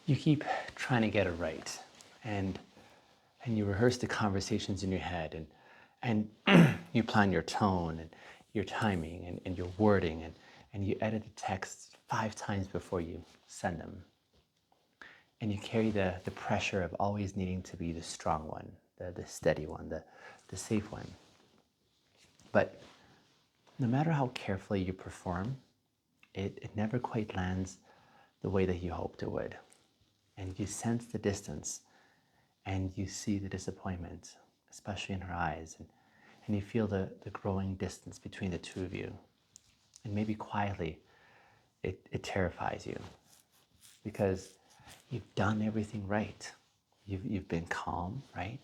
You keep trying to get it right, and you rehearse the conversations in your head, and you plan your tone and your timing and your wording, and you edit the texts 5 times before you send them. And you carry the pressure of always needing to be the strong one, the steady one, the safe one. But no matter how carefully you perform, it never quite lands the way that you hoped it would. And you sense the distance and you see the disappointment, especially in her eyes, and you feel the growing distance between the two of you. And maybe quietly, it terrifies you because you've done everything right. You've been calm, right?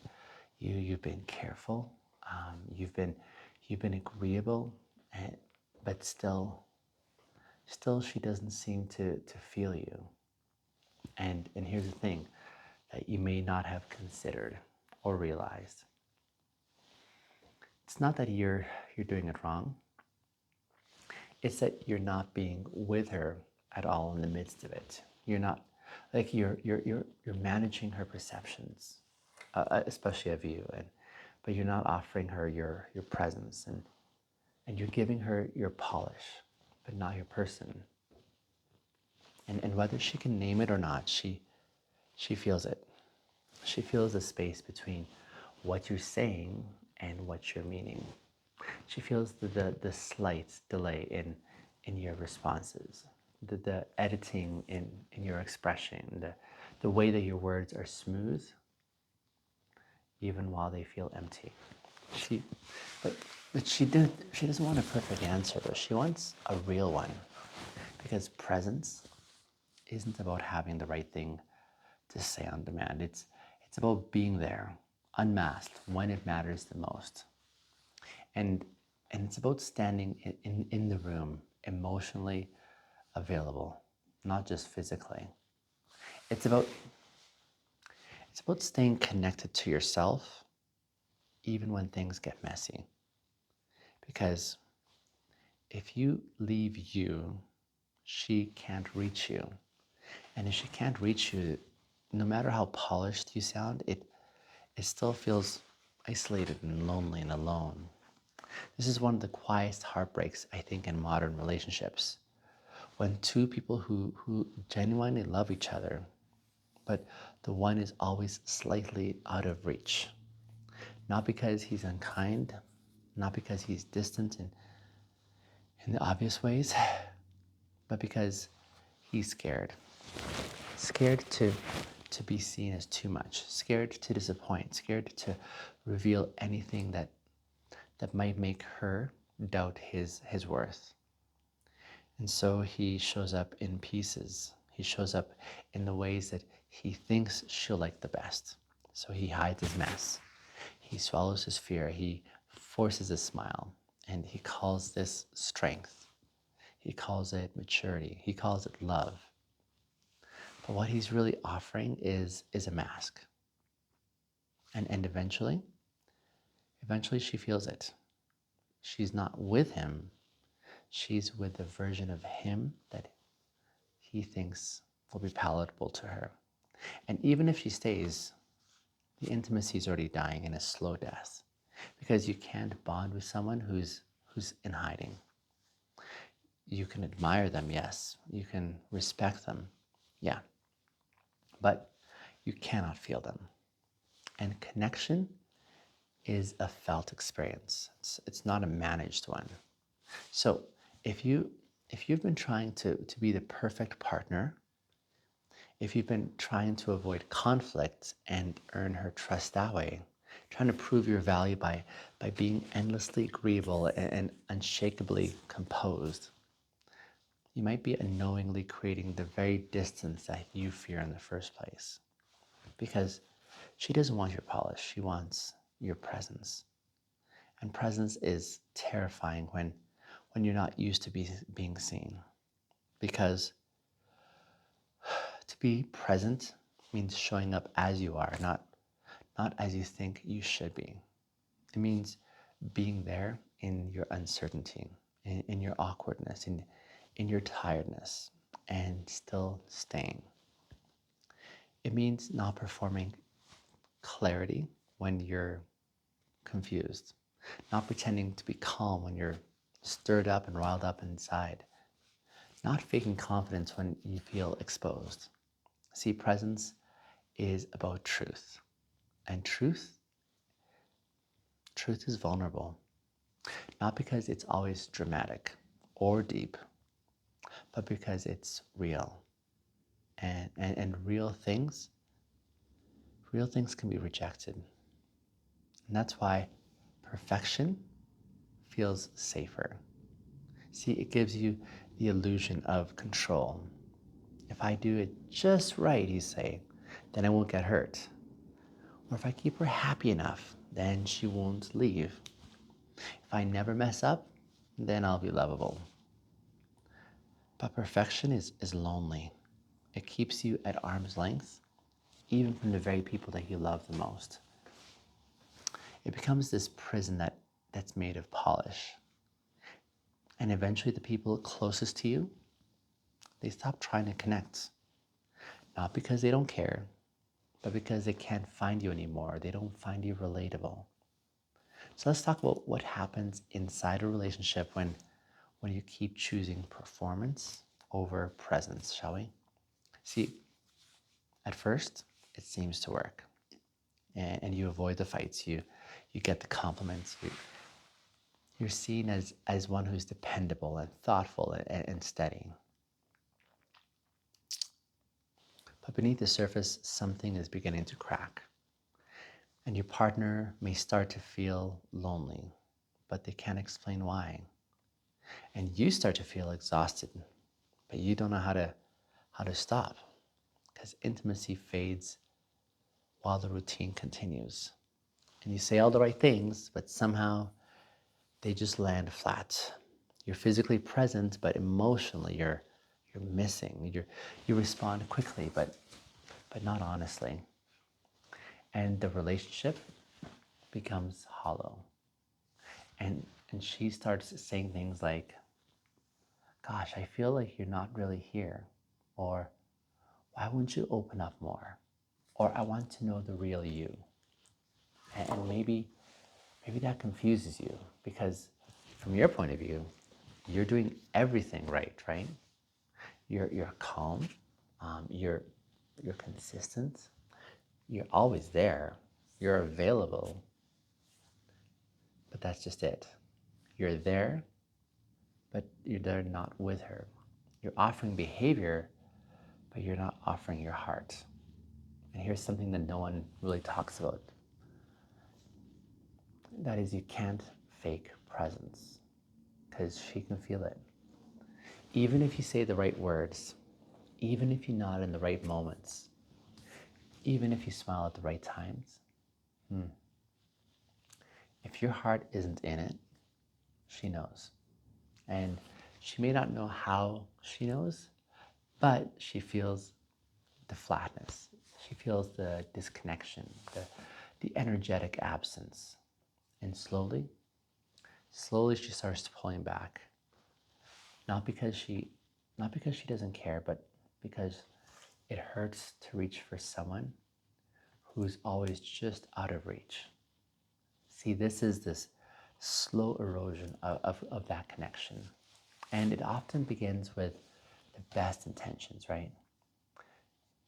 You've been careful. You've been agreeable, and, but still she doesn't seem to feel you. And here's the thing that you may not have considered or realized. It's not that you're doing it wrong. It's that you're not being with her at all in the midst of it. You're not like you're managing her perceptions, especially of you, but you're not offering her your presence, and you're giving her your polish, but not your person. And whether she can name it or not, she feels it. She feels the space between what you're saying and what you're meaning. She feels the slight delay in your responses, the editing in your expression, the way that your words are smooth, even while they feel empty. She, but, she doesn't want a perfect answer, though. She wants a real one, because presence isn't about having the right thing to say on demand. It's about being there, unmasked, when it matters the most. And it's about standing in the room, emotionally available, not just physically. It's about it's about staying connected to yourself even when things get messy. Because if you leave you, she can't reach you. And if she can't reach you, no matter how polished you sound, it still feels isolated and lonely and alone. This is one of the quietest heartbreaks, I think, in modern relationships. When two people who genuinely love each other, but the one is always slightly out of reach. Not because he's unkind, not because he's distant in the obvious ways, but because he's scared. Scared to be seen as too much, scared to disappoint, scared to reveal anything that might make her doubt his worth. And so he shows up in pieces. He shows up in the ways that he thinks she'll like the best. So he hides his mess. He swallows his fear. He forces a smile. And he calls this strength. He calls it maturity. He calls it love. But what he's really offering is a mask. And eventually she feels it. She's not with him. She's with the version of him that he thinks will be palatable to her. And even if she stays, the intimacy is already dying in a slow death, because you can't bond with someone who's in hiding. You can admire them, yes. You can respect them, yeah. But you cannot feel them. And connection is a felt experience. It's not a managed one. So if you've been trying to be the perfect partner, if you've been trying to avoid conflict and earn her trust that way, trying to prove your value by being endlessly agreeable and unshakably composed, you might be unknowingly creating the very distance that you fear in the first place. Because she doesn't want your polish, she wants your presence. And presence is terrifying when you're not used to being seen. Because to be present means showing up as you are, not as you think you should be. It means being there in your uncertainty, in your awkwardness, in your tiredness, and still staying. It means not performing clarity when you're confused, not pretending to be calm when you're stirred up and riled up inside, not faking confidence when you feel exposed. See, presence is about truth, and truth is vulnerable, not because it's always dramatic or deep, but because it's real. And real things can be rejected. And that's why perfection feels safer. See, it gives you the illusion of control. If I do it just right, you say, then I won't get hurt. Or if I keep her happy enough, then she won't leave. If I never mess up, then I'll be lovable. But perfection is lonely. It keeps you at arm's length, even from the very people that you love the most. It becomes this prison that's made of polish. And eventually the people closest to you, they stop trying to connect. Not because they don't care, but because they can't find you anymore. They don't find you relatable. So let's talk about what happens inside a relationship when you keep choosing performance over presence, shall we? See, at first, it seems to work. And you avoid the fights, you get the compliments, you're seen as one who's dependable and thoughtful and steady. But beneath the surface, something is beginning to crack. And your partner may start to feel lonely, but they can't explain why. And you start to feel exhausted, but you don't know how to stop, because intimacy fades while the routine continues. And you say all the right things, but somehow they just land flat. You're physically present, but emotionally you're missing. You respond quickly, but not honestly. And the relationship becomes hollow. And she starts saying things like, gosh, I feel like you're not really here. Or, why wouldn't you open up more? Or, I want to know the real you. And maybe that confuses you because from your point of view, you're doing everything right? You're calm, you're consistent, you're always there, you're available, but that's just it. You're there, but you're there not with her. You're offering behavior, but you're not offering your heart. And here's something that no one really talks about. That is, you can't fake presence because she can feel it. Even if you say the right words, even if you nod in the right moments, even if you smile at the right times, if your heart isn't in it, she knows. And she may not know how she knows, but she feels the flatness. She feels the disconnection, the energetic absence. And slowly she starts pulling back. Not because she doesn't care, but because it hurts to reach for someone who's always just out of reach. See, this is this slow erosion of that connection. And it often begins with the best intentions, right?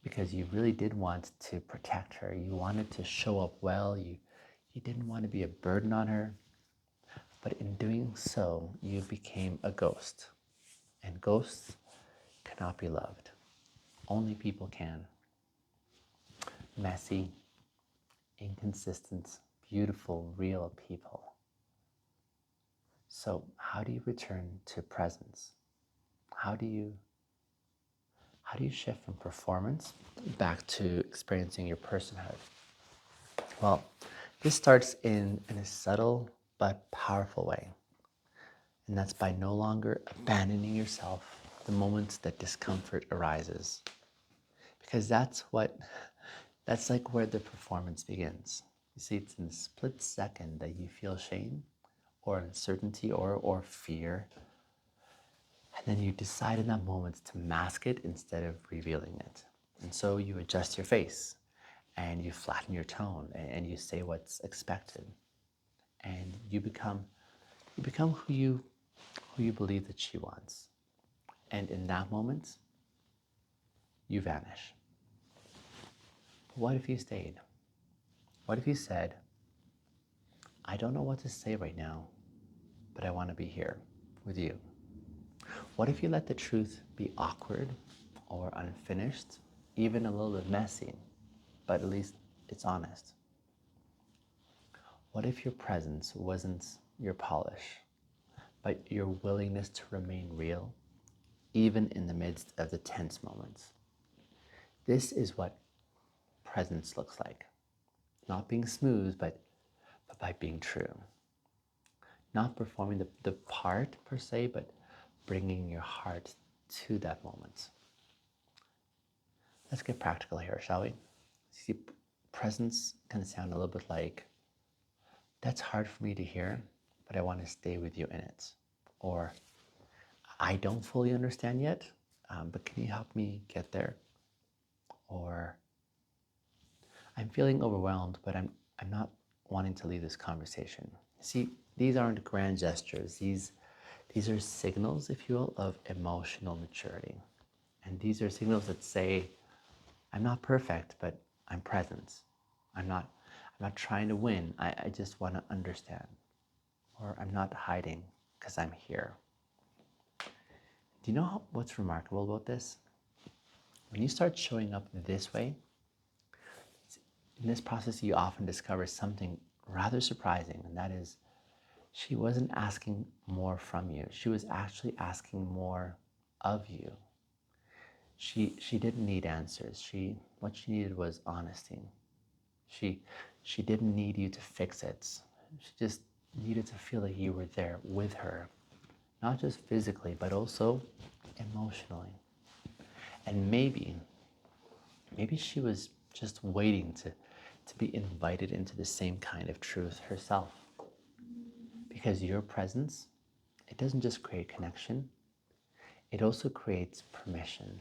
Because you really did want to protect her. You wanted to show up well. You didn't want to be a burden on her. But in doing so, you became a ghost. And ghosts cannot be loved. Only people can. Messy, inconsistent, beautiful, real people. So how do you return to presence? How do you shift from performance back to experiencing your personhood? Well, this starts in a subtle but powerful way. And that's by no longer abandoning yourself the moments that discomfort arises. Because that's like where the performance begins. You see, it's in the split second that you feel shame or uncertainty or fear. And then you decide in that moment to mask it instead of revealing it. And so you adjust your face and you flatten your tone and you say what's expected. And you become who you believe that she wants. And in that moment, you vanish. But what if you stayed? What if you said, I don't know what to say right now, but I want to be here with you? What if you let the truth be awkward or unfinished, even a little bit messy, but at least it's honest? What if your presence wasn't your polish, but your willingness to remain real, even in the midst of the tense moments? This is what presence looks like. Not being smooth, but by being true. Not performing the part per se, but bringing your heart to that moment. Let's get practical here, shall we? See, presence can sound a little bit like, that's hard for me to hear, but I want to stay with you in it. Or, I don't fully understand yet, but can you help me get there? Or, I'm feeling overwhelmed, but I'm not wanting to leave this conversation. See, these aren't grand gestures. These are signals, if you will, of emotional maturity. And these are signals that say, I'm not perfect, but I'm present. I'm not trying to win. I just want to understand. Or I'm not hiding because I'm here. Do you know what's remarkable about this? When you start showing up this way, in this process, you often discover something rather surprising, and that is, she wasn't asking more from you. She was actually asking more of you. She didn't need answers. What she needed was honesty. She didn't need you to fix it. She just needed to feel that you were there with her, not just physically, but also emotionally. And maybe she was just waiting to be invited into the same kind of truth herself. Because your presence, it doesn't just create connection, it also creates permission.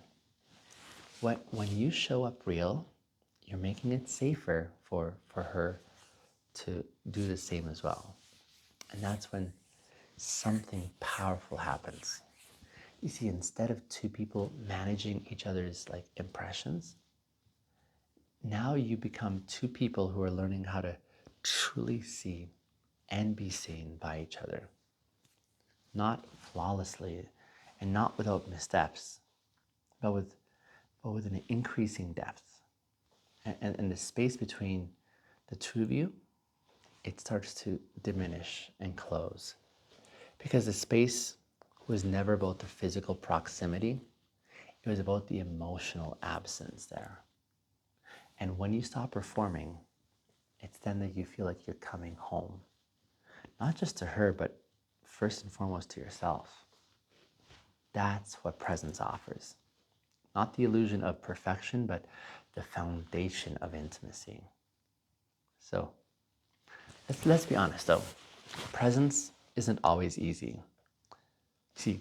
When you show up real, you're making it safer for her to do the same as well. And that's when something powerful happens. You see, instead of two people managing each other's impressions, now you become two people who are learning how to truly see and be seen by each other. Not flawlessly and not without missteps, but with an increasing depth. And the space between the two of you, it starts to diminish and close. Because the space was never about the physical proximity, it was about the emotional absence there. And when you stop performing, it's then that you feel like you're coming home. Not just to her, but first and foremost to yourself. That's what presence offers. Not the illusion of perfection, but the foundation of intimacy. So let's be honest though. Presence isn't always easy. See,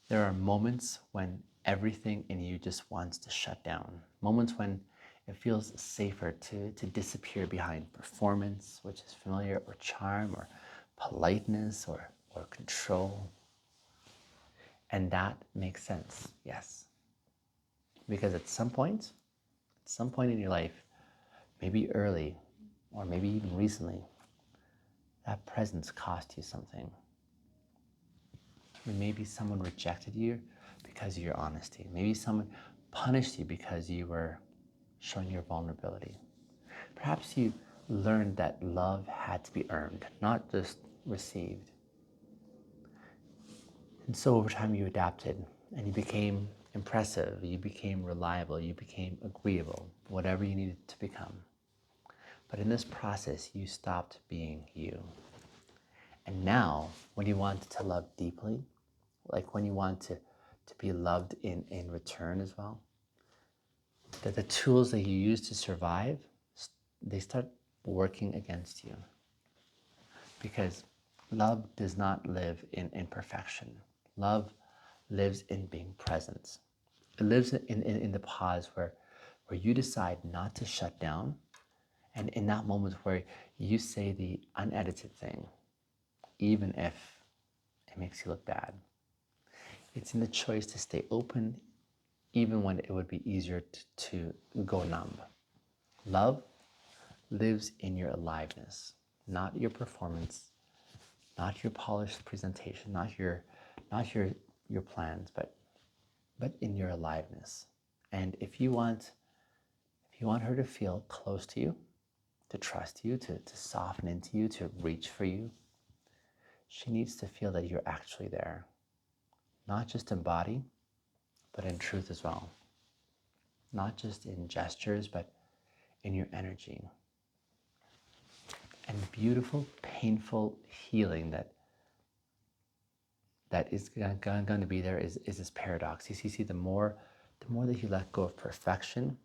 there are moments when everything in you just wants to shut down. Moments when it feels safer to disappear behind performance, which is familiar, or charm, or politeness, or control. And that makes sense, yes. Because at some point in your life, maybe early, or maybe even recently, that presence cost you something. Maybe someone rejected you because of your honesty. Maybe someone punished you because you were showing your vulnerability. Perhaps you learned that love had to be earned, not just received. And so over time you adapted and you became impressive, you became reliable, you became agreeable, whatever you needed to become. But in this process, you stopped being you. And now, when you want to love deeply, like when you want to be loved in return as well, that the tools that you use to survive, they start working against you. Because love does not live in perfection. Love lives in being present. It lives in the pause where where you decide not to shut down, and in that moment where you say the unedited thing, even if it makes you look bad. It's in the choice to stay open, even when it would be easier to go numb. Love lives in your aliveness, not your performance, not your polished presentation, not your plans, but in your aliveness. And if you want her to feel close to you, to trust you, to soften into you, to reach for you, she needs to feel that you're actually there, not just in body, but in truth as well. Not just in gestures, but in your energy. And beautiful, painful healing that is going to be there is this paradox. You see, the more that you let go of perfection,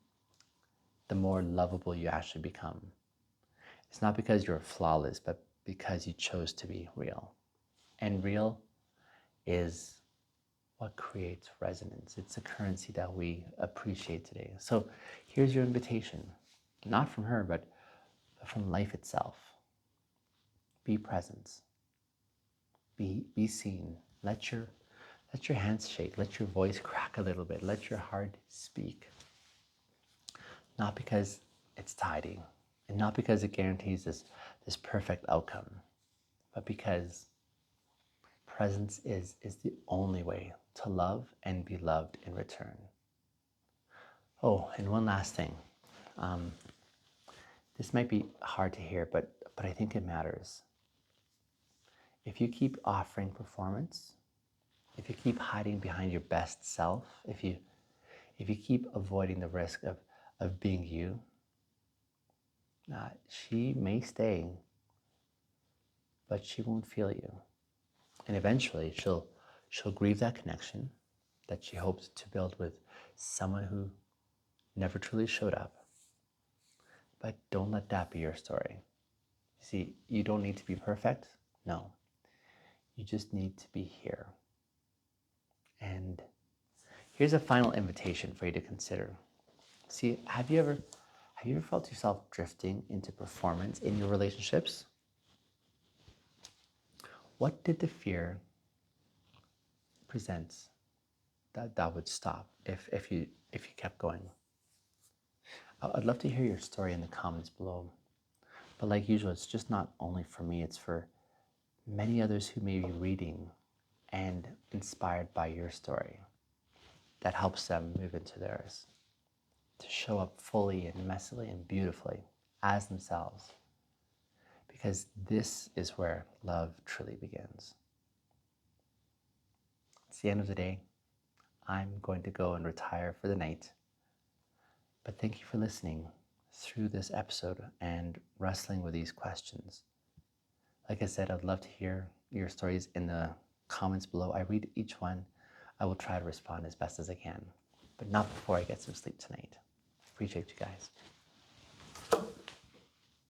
the more lovable you actually become. It's not because you're flawless, but because you chose to be real. And real is what creates resonance. It's a currency that we appreciate today. So here's your invitation, not from her, but from life itself. Be present. Be seen. Let your hands shake. Let your voice crack a little bit. Let your heart speak. Not because it's tidy, and not because it guarantees this perfect outcome, but because presence is the only way to love and be loved in return. Oh, and one last thing. This might be hard to hear, but I think it matters. If you keep offering performance, if you keep hiding behind your best self, if you keep avoiding the risk of being you, she may stay, but she won't feel you. And eventually she'll grieve that connection that she hopes to build with someone who never truly showed up. But don't let that be your story. You see, you don't need to be perfect. No. You just need to be here. And here's a final invitation for you to consider. See, have you ever felt yourself drifting into performance in your relationships? What did the fear present that would stop if you kept going? I'd love to hear your story in the comments below. But like usual, it's just not only for me, it's for many others who may be reading and inspired by your story. That helps them move into theirs, to show up fully and messily and beautifully as themselves. Because this is where love truly begins. It's the end of the day. I'm going to go and retire for the night. But thank you for listening through this episode and wrestling with these questions. Like I said, I'd love to hear your stories in the comments below. I read each one. I will try to respond as best as I can, but not before I get some sleep tonight. Appreciate you guys.